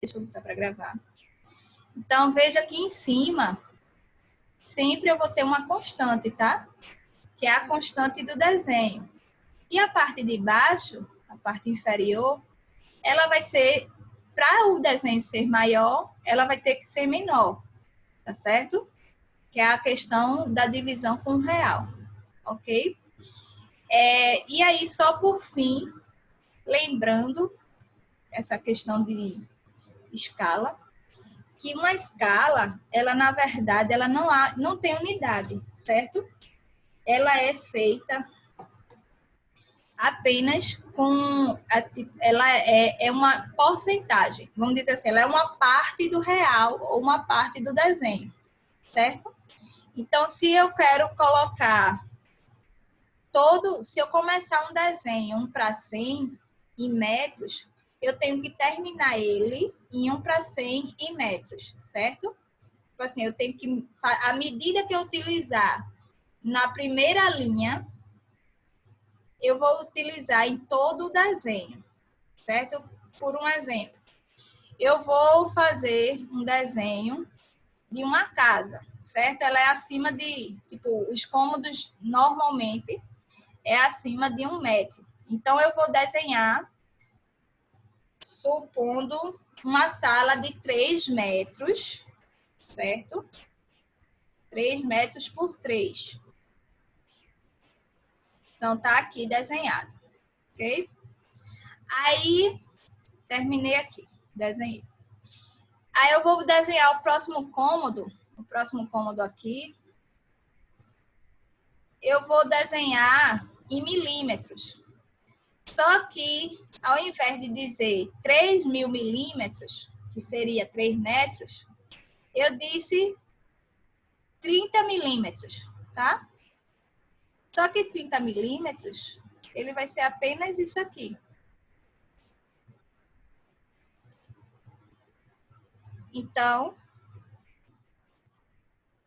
Deixa eu botar para gravar. Então, veja aqui em cima, sempre eu vou ter uma constante, tá? Que é a constante do desenho. E a parte de baixo, a parte inferior, ela vai ser, para o desenho ser maior, ela vai ter que ser menor, tá certo? Que é a questão da divisão com o real, ok? E aí, só por fim, lembrando essa questão de escala, que uma escala, ela na verdade, ela não tem unidade, certo? Ela é feita apenas com, ela é uma porcentagem, vamos dizer assim, ela é uma parte do real ou uma parte do desenho, certo? Então, se eu quero colocar se eu começar um desenho 1/100 em metros, eu tenho que terminar ele em 1/100 em metros, certo? Tipo assim, eu tenho que, à medida que eu utilizar na primeira linha, eu vou utilizar em todo o desenho, certo? Por um exemplo, eu vou fazer um desenho de uma casa, certo? Ela é acima de, tipo, os cômodos normalmente é acima de 1 metro. Então, eu vou desenhar, supondo uma sala de 3 metros, certo? 3 metros por 3. Então, tá aqui desenhado, ok? Aí, terminei aqui, desenhei. Aí, eu vou desenhar o próximo cômodo aqui, eu vou desenhar em milímetros. Só que, ao invés de dizer 3.000 milímetros, que seria 3 metros, eu disse 30 milímetros, tá? Só que 30 milímetros, ele vai ser apenas isso aqui. Então,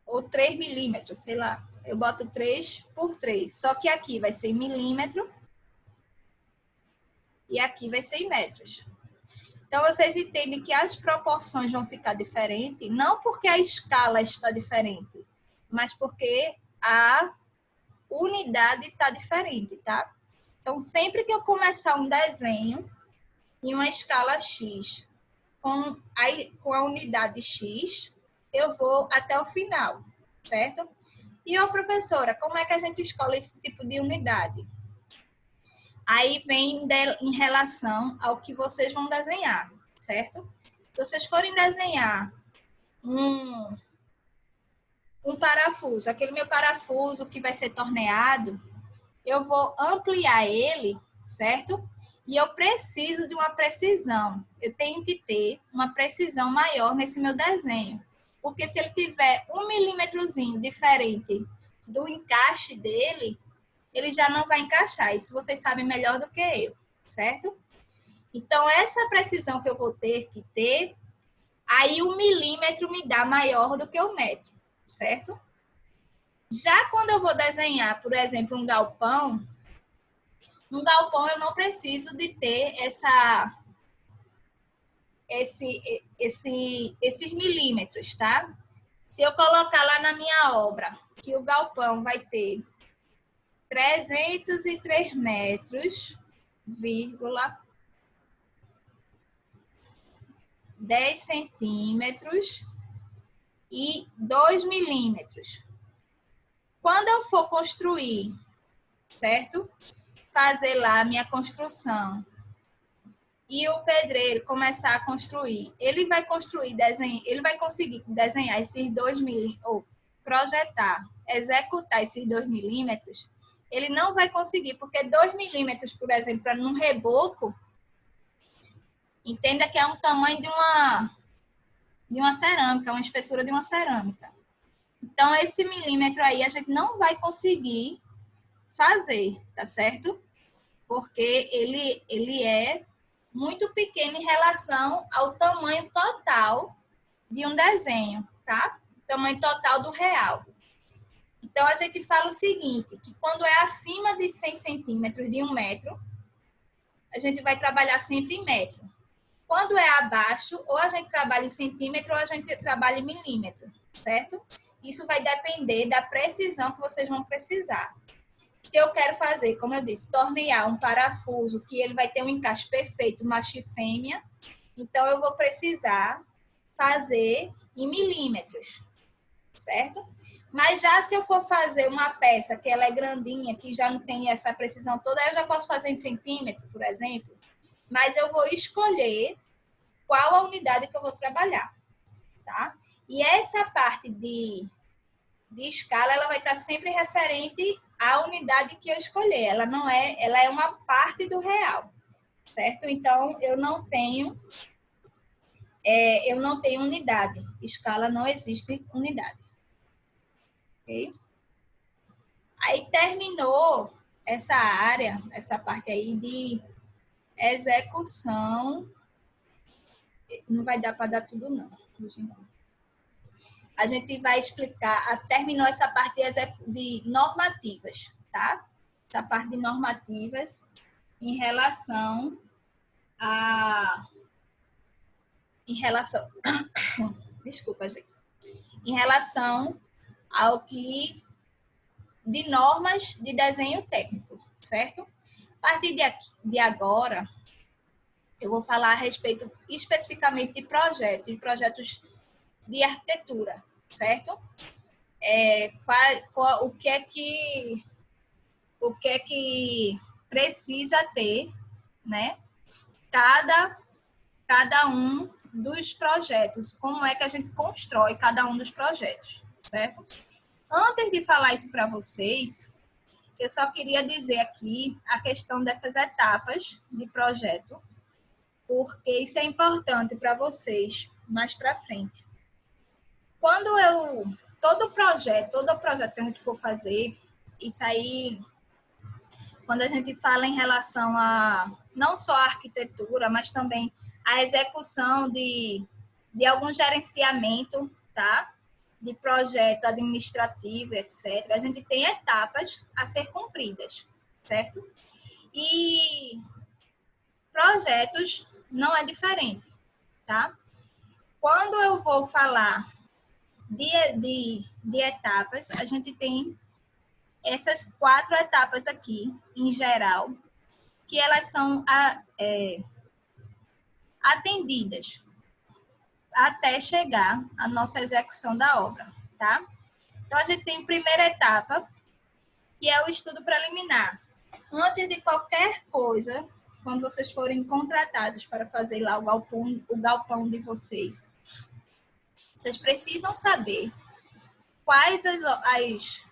ou 3 milímetros, sei lá. Eu boto 3 por 3. Só que aqui vai ser em milímetro e aqui vai ser em metros. Então, vocês entendem que as proporções vão ficar diferentes, não porque a escala está diferente, mas porque a unidade está diferente, tá? Então, sempre que eu começar um desenho em uma escala X com a unidade X, eu vou até o final, certo? E, ô, professora, como é que a gente escolhe esse tipo de unidade? Aí vem em relação ao que vocês vão desenhar, certo? Se vocês forem desenhar um parafuso, aquele meu parafuso que vai ser torneado, eu vou ampliar ele, certo? E eu preciso de uma precisão. Eu tenho que ter uma precisão maior nesse meu desenho. Porque se ele tiver 1 milímetrozinho diferente do encaixe dele, ele já não vai encaixar. Isso vocês sabem melhor do que eu, certo? Então, essa precisão que eu vou ter que ter, aí 1 milímetro me dá maior do que 1 metro, certo? Já quando eu vou desenhar, por exemplo, um galpão eu não preciso de ter esses milímetros, tá? Se eu colocar lá na minha obra que o galpão vai ter 303 metros, vírgula, 10 centímetros e 2 milímetros. Quando eu for construir, certo? Fazer lá a minha construção e o pedreiro começar a construir, ele vai conseguir desenhar esses 2 milímetros, ou projetar, executar esses 2 milímetros, ele não vai conseguir, porque 2 milímetros, por exemplo, para num reboco, entenda que é um tamanho de uma cerâmica, uma espessura de uma cerâmica. Então, esse milímetro aí a gente não vai conseguir fazer, tá certo? Porque ele é muito pequeno em relação ao tamanho total de um desenho, tá? O tamanho total do real. Então, a gente fala o seguinte, que quando é acima de 100 centímetros de 1 metro, a gente vai trabalhar sempre em metro. Quando é abaixo, ou a gente trabalha em centímetro ou a gente trabalha em milímetro, certo? Isso vai depender da precisão que vocês vão precisar. Se eu quero fazer, como eu disse, tornear um parafuso que ele vai ter um encaixe perfeito, macho e fêmea, então eu vou precisar fazer em milímetros, certo? Mas já se eu for fazer uma peça que ela é grandinha, que já não tem essa precisão toda, eu já posso fazer em centímetro, por exemplo, mas eu vou escolher qual a unidade que eu vou trabalhar, tá? E essa parte de escala, ela vai estar sempre referente à unidade que eu escolher. Ela é uma parte do real, certo? Então, eu não tenho unidade. Escala não existe unidade. Ok? Aí terminou essa área, essa parte aí de execução. Não vai dar para dar tudo, não. A gente vai explicar, terminou essa parte de normativas, tá? Essa parte de normativas em relação desculpa, gente. Em relação ao que de normas de desenho técnico, certo? A partir de agora, eu vou falar a respeito especificamente de projetos de arquitetura, certo? O que é que precisa ter, né? Cada um dos projetos, como é que a gente constrói cada um dos projetos, certo? Antes de falar isso para vocês, eu só queria dizer aqui a questão dessas etapas de projeto, porque isso é importante para vocês mais para frente. Todo projeto que a gente for fazer, isso aí, quando a gente fala em relação a não só a arquitetura, mas também a execução de algum gerenciamento, tá? De projeto administrativo, etc. A gente tem etapas a ser cumpridas, certo? E projetos não é diferente, tá? Quando eu vou falar de etapas, a gente tem essas 4 etapas aqui, em geral, que elas são atendidas até chegar à nossa execução da obra, tá? Então, a gente tem a primeira etapa, que é o estudo preliminar. Antes de qualquer coisa, quando vocês forem contratados para fazer lá o galpão de vocês, vocês precisam saber quais as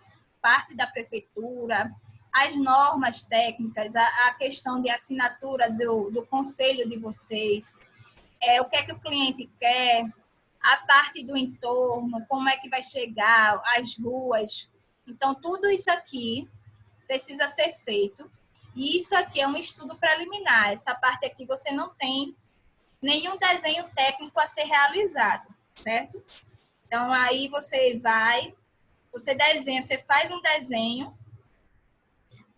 partes da prefeitura, as normas técnicas, a questão de assinatura do conselho de vocês, o que é que o cliente quer, a parte do entorno, como é que vai chegar, as ruas. Então, tudo isso aqui precisa ser feito. E isso aqui é um estudo preliminar. Essa parte aqui você não tem nenhum desenho técnico a ser realizado, certo? Então, aí você desenha, você faz um desenho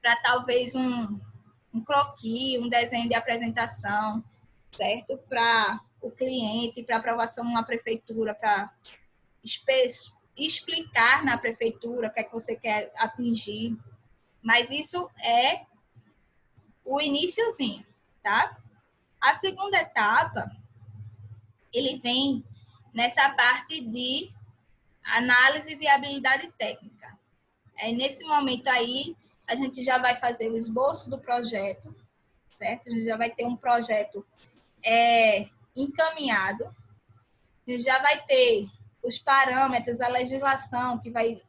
para talvez um croquis, um desenho de apresentação, certo? Para o cliente, para aprovação na prefeitura, para explicar na prefeitura o que é que você quer atingir. Mas isso é o iniciozinho, tá? A segunda etapa, ele vem nessa parte de análise e viabilidade técnica. Nesse momento aí, a gente já vai fazer o esboço do projeto, certo? A gente já vai ter um projeto encaminhado, a gente já vai ter os parâmetros, a legislação que vai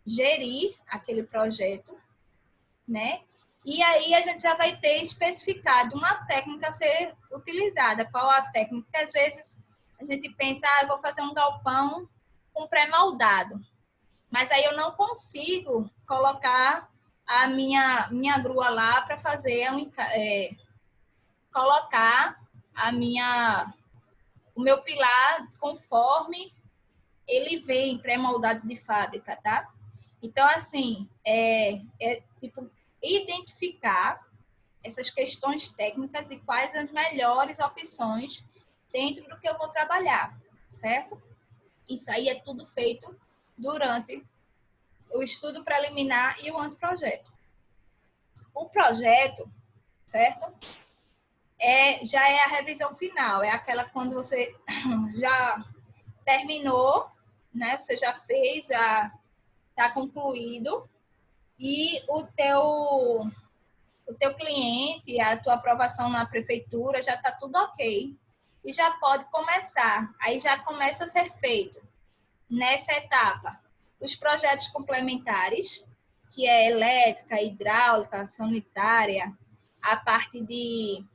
gerir aquele projeto, né? E aí a gente já vai ter especificado uma técnica a ser utilizada. Qual a técnica? Porque às vezes a gente pensa, eu vou fazer um galpão com pré-moldado, mas aí eu não consigo colocar a minha grua lá para fazer colocar o meu pilar conforme ele vem pré-moldado de fábrica, tá? Então, assim, tipo, identificar essas questões técnicas e quais as melhores opções dentro do que eu vou trabalhar, certo? Isso aí é tudo feito durante o estudo preliminar e o anteprojeto. O projeto, certo? Já é a revisão final, é aquela quando você já terminou, né? Você já fez, já está concluído e o teu cliente, a tua aprovação na prefeitura, já está tudo ok. E já pode começar. Aí já começa a ser feito, nessa etapa, os projetos complementares, que é elétrica, hidráulica, sanitária, a parte de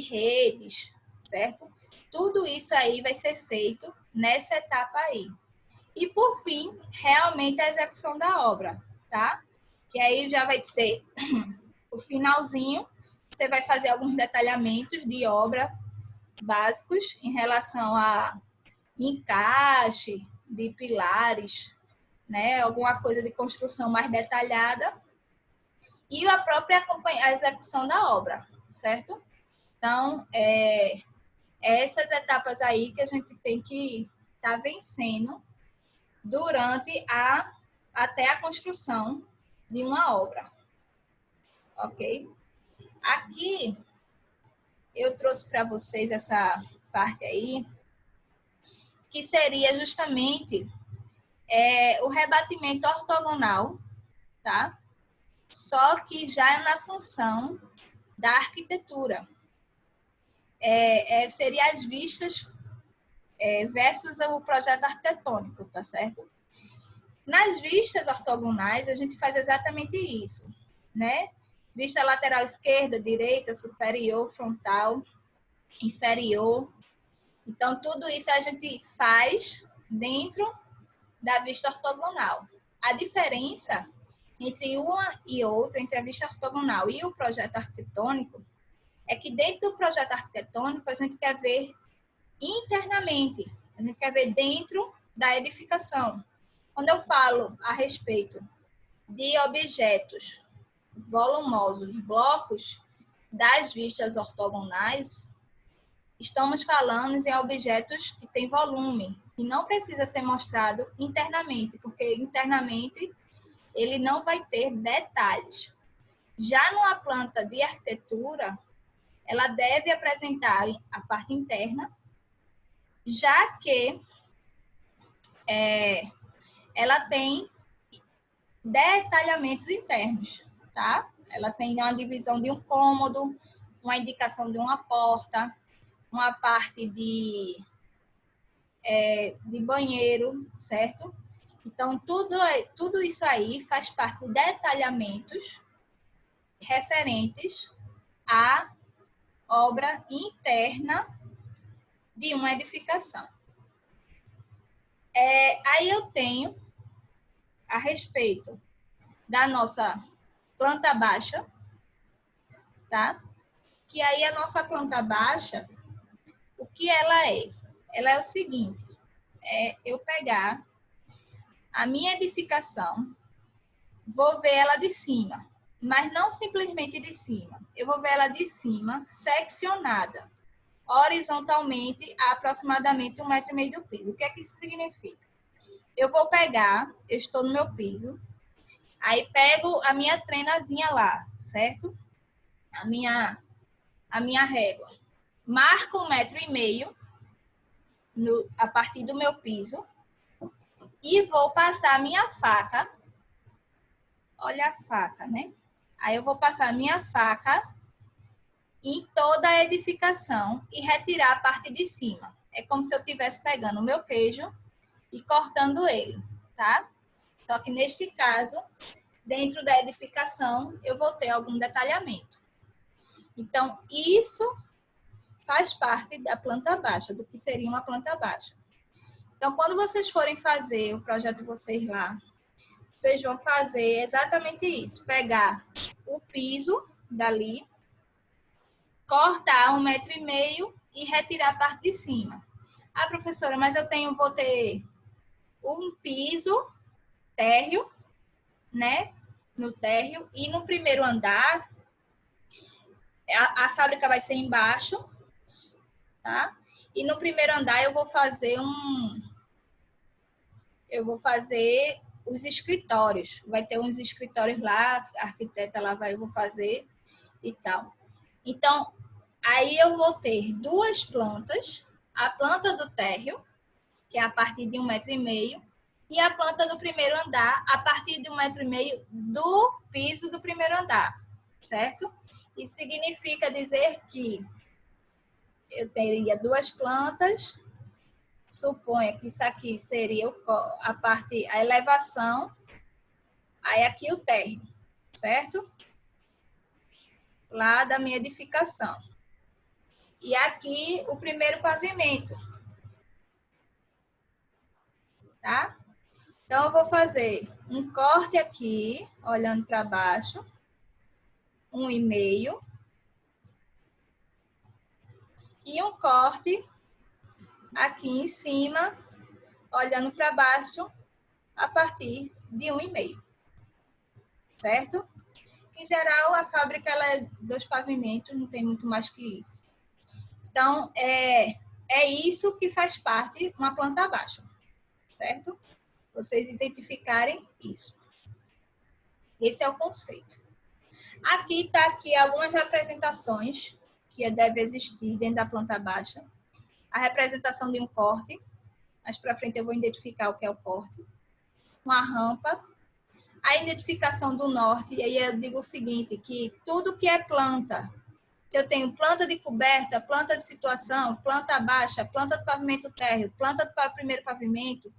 redes, certo? Tudo isso aí vai ser feito nessa etapa aí. E, por fim, realmente a execução da obra, tá? Que aí já vai ser o finalzinho, você vai fazer alguns detalhamentos de obra básicos em relação a encaixe de pilares, né? Alguma coisa de construção mais detalhada e a própria a execução da obra, certo? Então, essas etapas aí que a gente tem que estar vencendo durante até a construção de uma obra, ok? Aqui eu trouxe para vocês essa parte aí, que seria justamente o rebatimento ortogonal, tá? Só que já é na função da arquitetura. Seria as vistas versus o projeto arquitetônico, tá certo? Nas vistas ortogonais, a gente faz exatamente isso, né? Vista lateral esquerda, direita, superior, frontal, inferior. Então, tudo isso a gente faz dentro da vista ortogonal. A diferença entre uma e outra, entre a vista ortogonal e o projeto arquitetônico, é que dentro do projeto arquitetônico a gente quer ver internamente, a gente quer ver dentro da edificação. Quando eu falo a respeito de objetos volumosos, blocos das vistas ortogonais, estamos falando em objetos que têm volume, que não precisa ser mostrado internamente, porque internamente ele não vai ter detalhes. Já numa planta de arquitetura, ela deve apresentar a parte interna, já que ela tem detalhamentos internos, tá? Ela tem uma divisão de um cômodo, uma indicação de uma porta, uma parte de banheiro, certo? Então, tudo isso aí faz parte de detalhamentos referentes à obra interna de uma edificação. Aí eu tenho a respeito da nossa planta baixa, tá? Que aí a nossa planta baixa, o que ela é? Ela é o seguinte, eu pegar a minha edificação, vou ver ela de cima, mas não simplesmente de cima. Eu vou ver ela de cima, seccionada, horizontalmente, a aproximadamente 1,5 metro do piso. O que é que isso significa? Eu vou pegar, eu estou no meu piso, aí pego a minha trenazinha lá, certo? A minha régua. Marco 1,5 metro a partir do meu piso e vou passar a minha faca. Olha a faca, né? Aí eu vou passar a minha faca em toda a edificação e retirar a parte de cima. É como se eu estivesse pegando o meu queijo e cortando ele, tá? Só que neste caso, dentro da edificação, eu vou ter algum detalhamento. Então, isso faz parte da planta baixa, do que seria uma planta baixa. Então, quando vocês forem fazer o projeto de vocês lá, vocês vão fazer exatamente isso. Pegar o piso dali, cortar 1,5 metro e retirar a parte de cima. Ah, professora, mas vou ter um piso térreo, né? No térreo. E no primeiro andar, A fábrica vai ser embaixo, tá? E no primeiro andar eu vou fazer os escritórios. Vai ter uns escritórios lá, a arquiteta lá eu vou fazer e tal. Então, aí eu vou ter duas plantas, a planta do térreo, que é a partir de 1,5 m, e a planta do primeiro andar, a partir de 1,5 m do piso do primeiro andar, certo? Isso significa dizer que eu teria duas plantas, suponha que isso aqui seria a elevação, aí aqui o térreo, certo? Lá da minha edificação. E aqui o primeiro pavimento, tá? Então, eu vou fazer um corte aqui, olhando para baixo, 1,5 m, e um corte aqui em cima, olhando para baixo, a partir de 1,5 m, certo? Em geral, a fábrica ela é 2 pavimentos, não tem muito mais que isso. Então, é isso que faz parte de uma planta baixa, certo? Vocês identificarem isso. Esse é o conceito. Aqui está aqui algumas representações que deve existir dentro da planta baixa. A representação de um corte, mais para frente eu vou identificar o que é o corte. Uma rampa, a identificação do norte, e aí eu digo o seguinte, que tudo que é planta, se eu tenho planta de coberta, planta de situação, planta baixa, planta de pavimento térreo, planta de primeiro pavimento,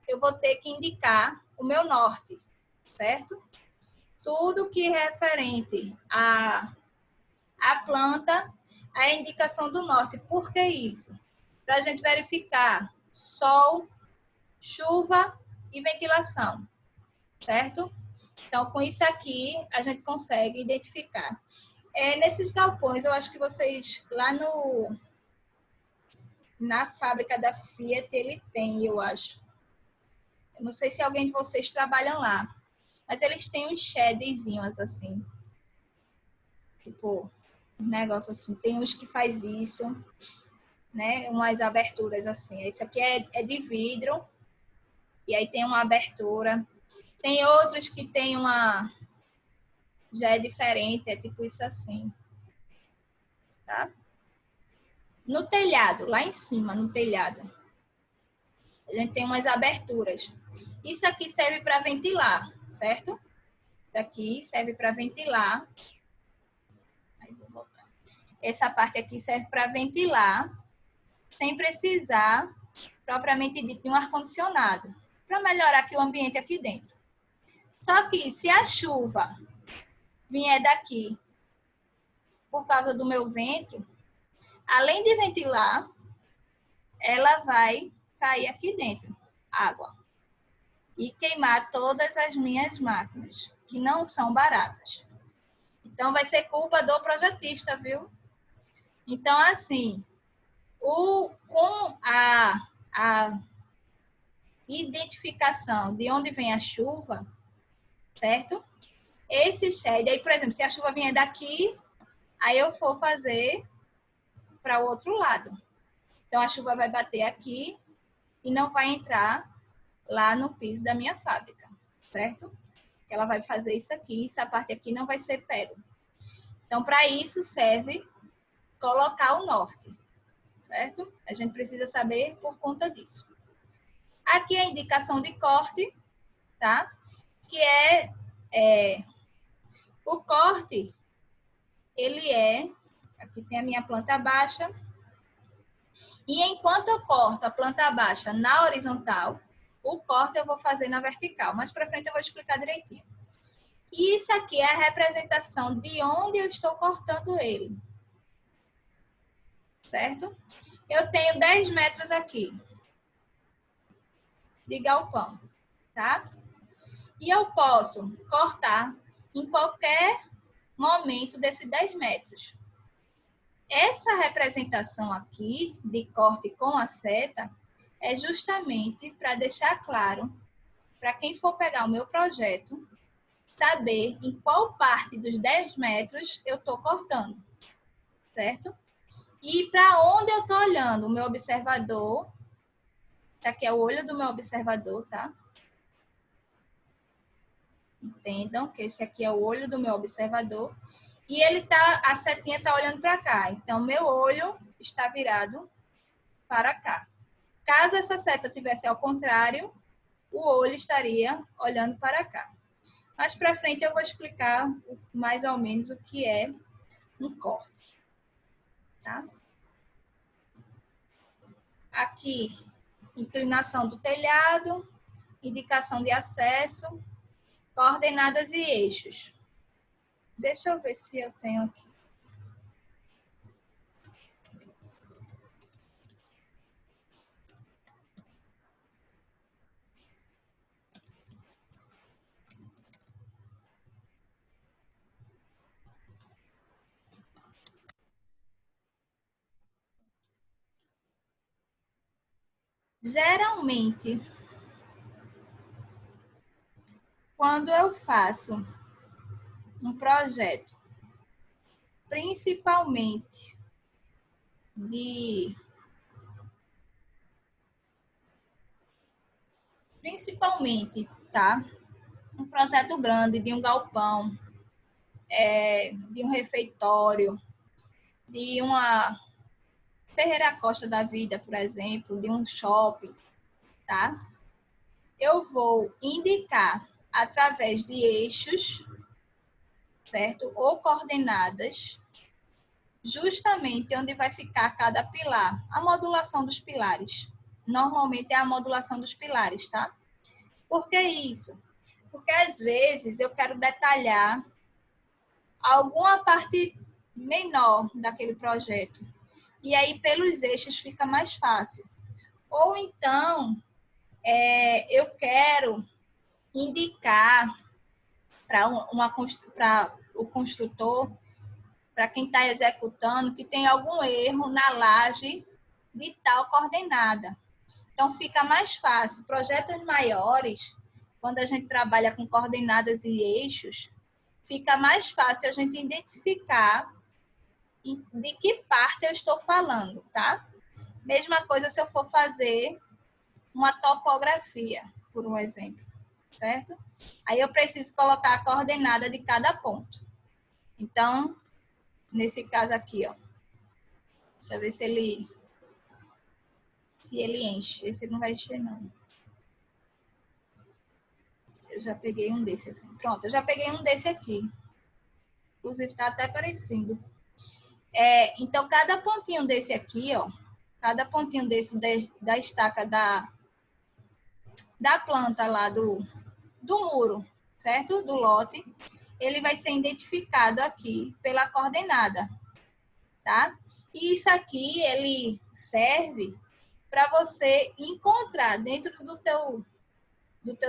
eu vou ter que indicar o meu norte, certo? Tudo que é referente à planta, a indicação do norte. Por que isso? Para a gente verificar sol, chuva e ventilação, certo? Então, com isso aqui, a gente consegue identificar. Nesses galpões, eu acho que vocês, lá na fábrica da Fiat, ele tem, eu acho. Eu não sei se alguém de vocês trabalham lá, mas eles têm uns shadzinhos assim. Tipo, um negócio assim. Tem uns que faz isso, né? Umas aberturas assim. Esse aqui é de vidro, e aí tem uma abertura. Tem outros que tem uma... já é diferente, é tipo isso assim. Tá? No telhado, lá em cima, no telhado, a gente tem umas aberturas. Isso aqui serve para ventilar, certo? Isso aqui serve para ventilar. Aí vou botar. Essa parte aqui serve para ventilar, sem precisar, propriamente dito, de um ar-condicionado, para melhorar aqui o ambiente aqui dentro. Só que se a chuva vier daqui por causa do meu ventre, além de ventilar, ela vai cair aqui dentro, água, e queimar todas as minhas máquinas, que não são baratas. Então, vai ser culpa do projetista, viu? Então, assim, com a identificação de onde vem a chuva, certo? Esse shade, aí, por exemplo, se a chuva vier daqui, aí eu vou fazer para o outro lado. Então, a chuva vai bater aqui e não vai entrar lá no piso da minha fábrica, certo? Ela vai fazer isso aqui, essa parte aqui não vai ser pego. Então, para isso serve colocar o norte, certo? A gente precisa saber por conta disso. Aqui é a indicação de corte, tá? Que o corte, ele aqui tem a minha planta baixa, e enquanto eu corto a planta baixa na horizontal, o corte eu vou fazer na vertical. Mais para frente eu vou explicar direitinho. E isso aqui é a representação de onde eu estou cortando ele, certo? Eu tenho 10 metros aqui de galpão, tá? E eu posso cortar em qualquer momento desses 10 metros. Essa representação aqui de corte com a seta é justamente para deixar claro para quem for pegar o meu projeto, saber em qual parte dos 10 metros eu estou cortando. certo? E para onde eu estou olhando? O meu observador, esse aqui é o olho do meu observador, tá? Entendam que esse aqui é o olho do meu observador. E ele tá, a setinha está olhando para cá. Então, meu olho está virado para cá. Caso essa seta tivesse ao contrário, o olho estaria olhando para cá. Mais para frente eu vou explicar mais ou menos o que é um corte. Tá? Aqui, inclinação do telhado, indicação de acesso, coordenadas e eixos. Deixa eu ver se eu tenho aqui. Geralmente, quando eu faço um projeto, principalmente tá? Um projeto grande de um galpão, de um refeitório, de uma Ferreira Costa da vida, por exemplo, de um shopping, tá? Eu vou indicar através de eixos, certo? Ou coordenadas, justamente onde vai ficar cada pilar. A modulação dos pilares. Normalmente é a modulação dos pilares, tá? Por que isso? Porque às vezes eu quero detalhar alguma parte menor daquele projeto. E aí, pelos eixos, fica mais fácil. Ou então, eu quero indicar para o construtor, para quem está executando, que tem algum erro na laje de tal coordenada. Então, fica mais fácil. Projetos maiores, quando a gente trabalha com coordenadas e eixos, fica mais fácil a gente identificar de que parte eu estou falando, tá? Mesma coisa se eu for fazer uma topografia, por um exemplo, certo? Aí eu preciso colocar a coordenada de cada ponto. Então, nesse caso aqui, ó. Deixa eu ver se ele enche. Esse não vai encher, não. Eu já peguei um desse assim. Pronto, eu já peguei um desse aqui. Inclusive, tá até parecendo. Então, cada pontinho desse aqui, ó. Cada pontinho desse da estaca da planta lá do muro, certo? Do lote. Ele vai ser identificado aqui pela coordenada, tá? E isso aqui, ele serve para você encontrar dentro do teu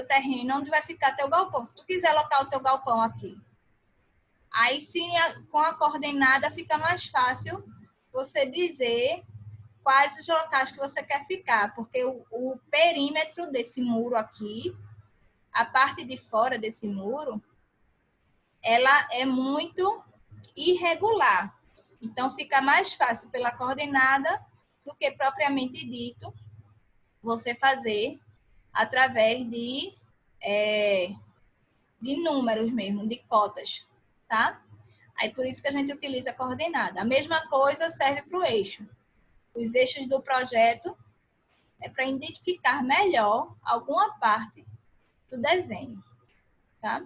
terreno onde vai ficar teu galpão. Se tu quiser alocar o teu galpão aqui, aí sim, com a coordenada fica mais fácil você dizer quais os locais que você quer ficar, porque o perímetro desse muro aqui, a parte de fora desse muro, ela é muito irregular. Então, fica mais fácil pela coordenada do que propriamente dito você fazer através de números mesmo, de cotas, tá? Aí, por isso que a gente utiliza a coordenada. A mesma coisa serve para o eixo. Os eixos do projeto é para identificar melhor alguma parte do desenho, tá?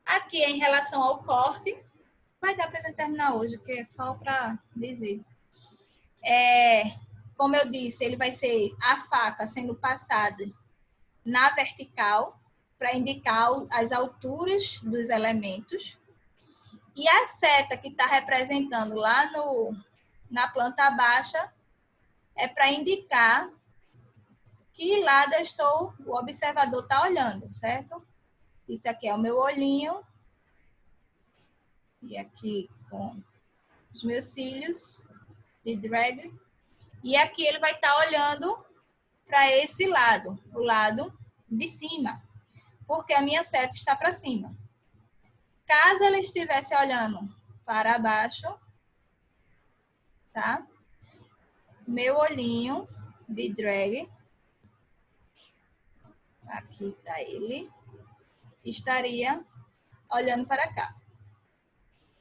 Aqui, em relação ao corte, vai dar para a gente terminar hoje, porque é só para dizer. Como eu disse, ele vai ser a faca sendo passada na vertical para indicar as alturas dos elementos. E a seta que está representando lá na planta baixa é para indicar que lado o observador está olhando, certo? Isso aqui é o meu olhinho. E aqui com os meus cílios de drag. E aqui ele vai estar olhando para esse lado, o lado de cima, porque a minha seta está para cima. Caso ela estivesse olhando para baixo, tá? Meu olhinho de drag, aqui tá ele, estaria olhando para cá.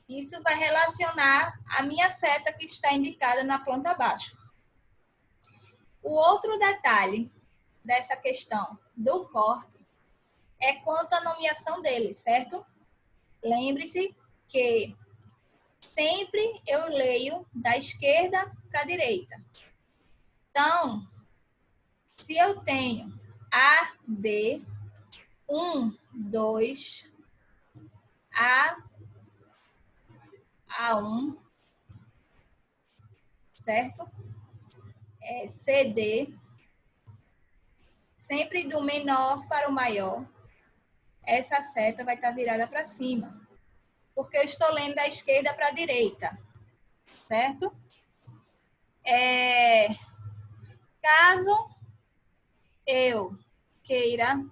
Isso vai relacionar a minha seta que está indicada na planta abaixo. O outro detalhe dessa questão do corte é quanto à nomeação dele, certo? Lembre-se que sempre eu leio da esquerda para a direita. Então, se eu tenho A, B, 1, 2, A1, certo? CD, sempre do menor para o maior, essa seta vai estar virada para cima, porque eu estou lendo da esquerda para a direita, certo? Caso eu queira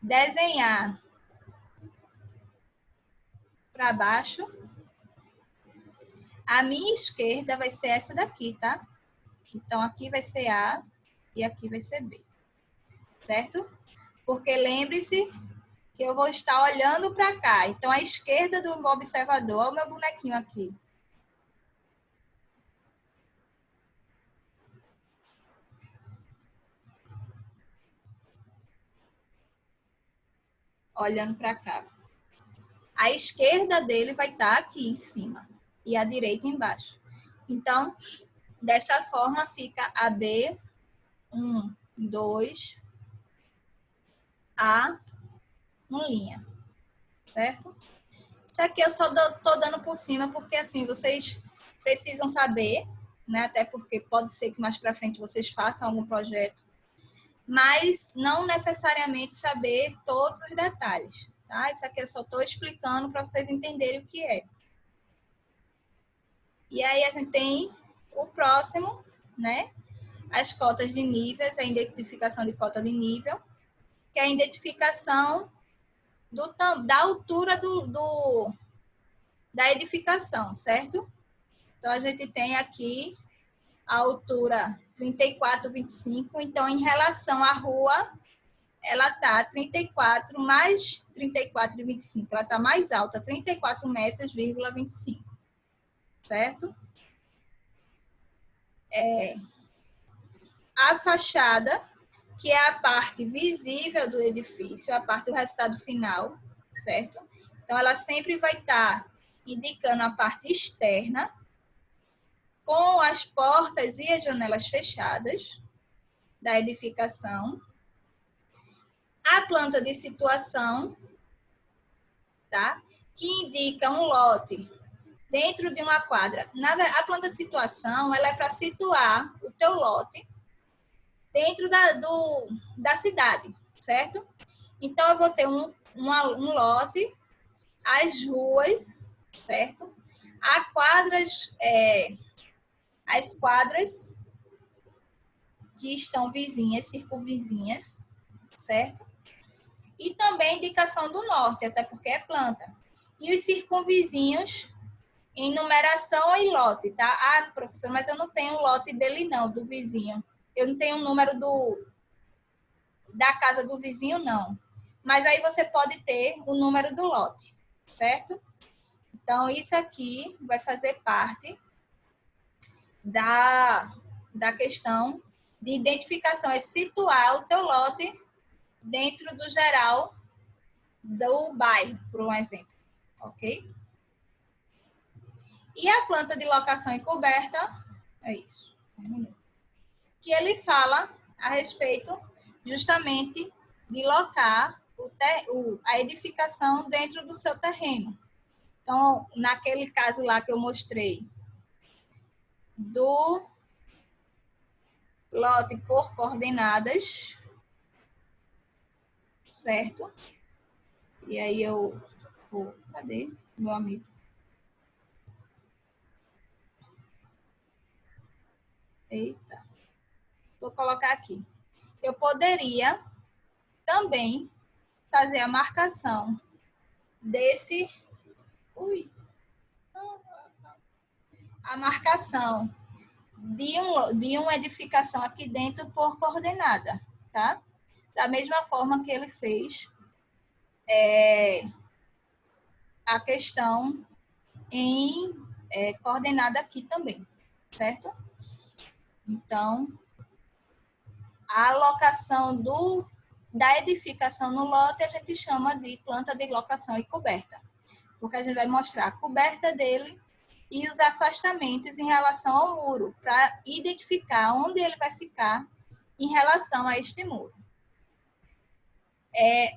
desenhar para baixo, a minha esquerda vai ser essa daqui, tá? Então, aqui vai ser A e aqui vai ser B, certo? Porque lembre-se que eu vou estar olhando para cá. Então, a esquerda do observador é o meu bonequinho aqui. Olhando para cá. A esquerda dele vai estar aqui em cima e a direita embaixo. Então, dessa forma, fica a B, 1, 2, A, 1 linha, certo? Isso aqui eu só estou dando por cima porque, assim, vocês precisam saber, né? Até porque pode ser que mais para frente vocês façam algum projeto, mas não necessariamente saber todos os detalhes, tá? Isso aqui eu só estou explicando para vocês entenderem o que é. E aí a gente tem o próximo, né? As cotas de níveis, a identificação de cota de nível, que é a identificação da altura da edificação, certo? Então, a gente tem aqui a altura 34,25. Então, em relação à rua, ela está 34 mais 34,25. Ela está mais alta, 34 metros, 25. Certo? A fachada, que é a parte visível do edifício, a parte do resultado final, certo? Então, ela sempre vai estar indicando a parte externa, com as portas e as janelas fechadas da edificação. A planta de situação, tá? Que indica um lote dentro de uma quadra. A planta de situação, ela é para situar o teu lote dentro da cidade, certo? Então, eu vou ter um lote, as ruas, certo? As quadras que estão vizinhas, circunvizinhas, certo? E também indicação do norte, até porque é planta. E os circunvizinhos em numeração e lote, tá? Ah, professor, mas eu não tenho o lote dele não, do vizinho. Eu não tenho o número da casa do vizinho, não. Mas aí você pode ter o número do lote, certo? Então, isso aqui vai fazer parte da questão de identificação, é situar o teu lote dentro do geral do bairro, por um exemplo, ok? E a planta de locação e coberta, é isso, que ele fala a respeito justamente de locar a edificação dentro do seu terreno. Então, naquele caso lá que eu mostrei, do lote por coordenadas, certo? E aí eu vou, cadê meu amigo? Eita. Vou colocar aqui. Eu poderia também fazer a marcação a marcação de uma edificação aqui dentro por coordenada, tá? Da mesma forma que ele fez a questão em coordenada aqui também, certo? Então, a alocação da edificação no lote a gente chama de planta de locação e coberta, porque a gente vai mostrar a coberta dele e os afastamentos em relação ao muro, para identificar onde ele vai ficar em relação a este muro.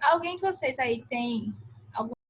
Alguém de vocês aí tem